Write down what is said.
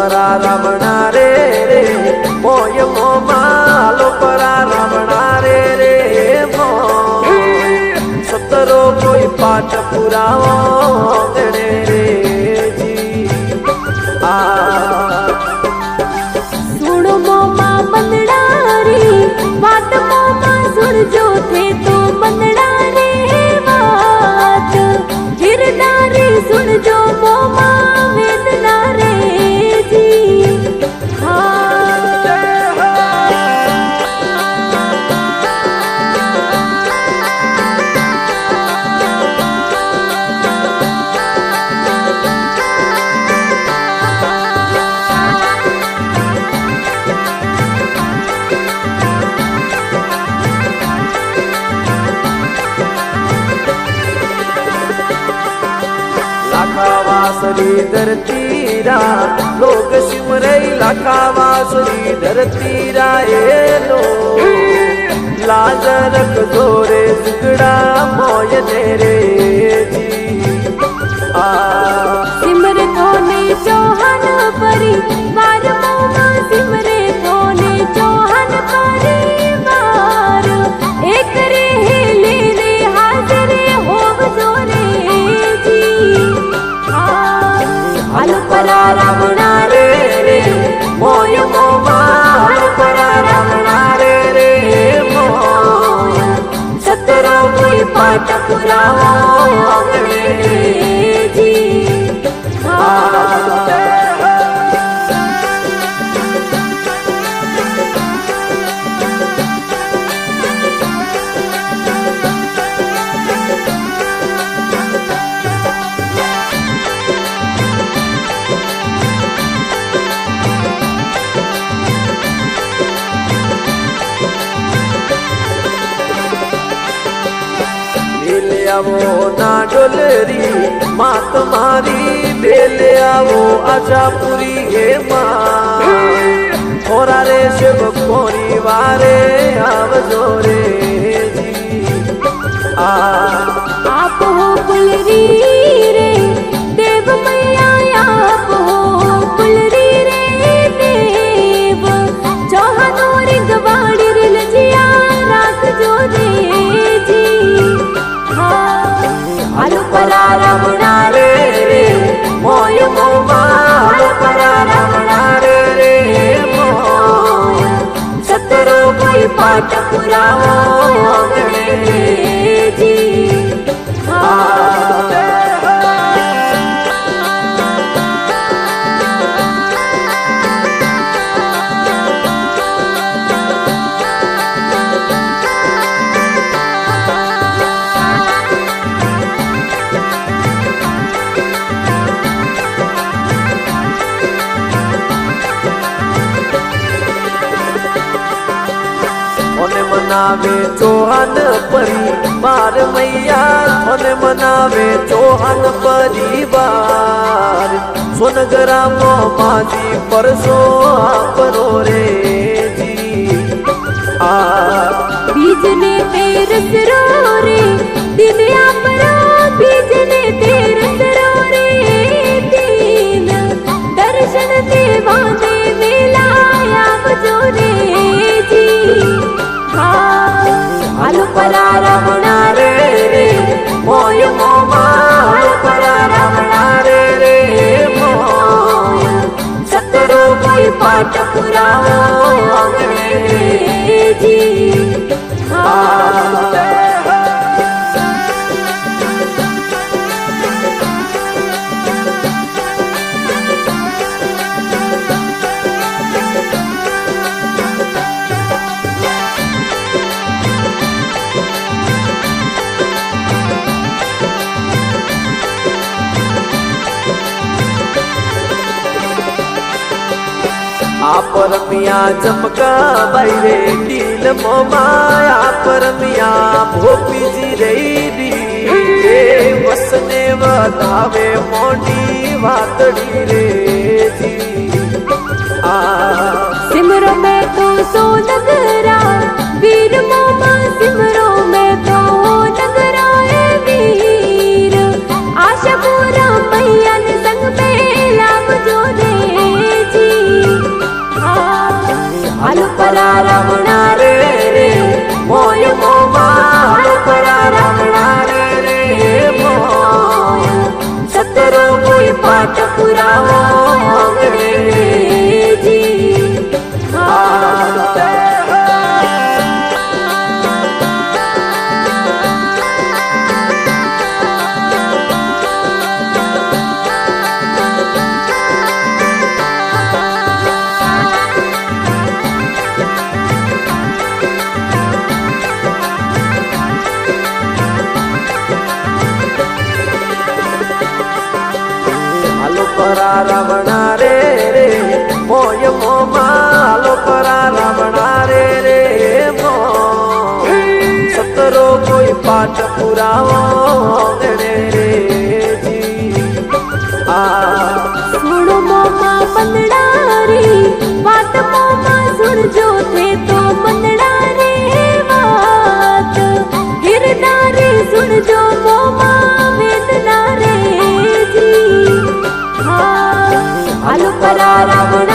परा रमणा रे रे मोय मोमा आलो परा रमणा रे रे मोय सतरो कोई पाठ पुरावो गणे रे जी आ सुन मोमा बंदड़ा रे बात मोमा सुन जो थे तो बंदड़ा रे बात गिरदारी सुन जो मोमा वेदना रे जी लाखावासरी धरती रा लोग सिमरई लाखावासरी धरती रा ये लो लाज रख जोरे जुगड़ा मोय तेरे जी आ सिमरे थोने चौहान परी बार मोमा सिमरे थोने चौहान परी बार एक रे ले रे हाजिर होव जोरे जी हाल परा रमणा रे रे मोय मोमा हाल परा रमणा रे रे मोय सतरो कोई पाठ पुरावो गणे जी आवो ना डोलरी मात मारी बेले आवो आशापुरी हे माँ थोड़ा रे शिव कोरी वारे आवजो रे जी आ आप हो कुलरी रे देव मैया आप हो कुलरी रे देव चौहानोरी गवाड़ी रे लजिया राख जो रे जी हाल परा रमणा रे रे मोय मोमा हाल परा रमणा रे रे मोय सतरो कोई पाठ पुरावो गणे जी मनावे चौहान परिवार मैया थोने मनावे चौहान परिवार सोनगरा माजी परसो आपरो रे जी आ बीजने तेरस रो रे दिव्या परो बीजने तेरस रो रे दीन दर्शन देवा दे मिलाया बजो रे जी हाल परा रमणा रे रे मोय मोमा हाल परा रमणा रे रे मोय सतरो कोई पाठ पुरावो गणे जी परमिया चमका बैरे नील मोमाया परमिया भोपी जी रे वसने वधावे मोटी वातड़ी रे जी आ सिमरो में तो सो नगरा वीर मोमा सिमरो में तो नगरा है वीर आशा पूरा मैया संग में लाभ जो रे जी પાઠ પુરાવો અંગ્રેજી પરા રાવણા રે રે મોય મોમાલો પરા રાવણા રે રે મો સતરો કોઈ પાઠ પુરાવો રે રે જી સુણો મોમાં મંદડા રે વાત મોમાં સુણજો તે તો મંદડા રે વાત ગિરનાર રે સુણજો મોમાં વેદના રે જી હાલો પરા રાવણ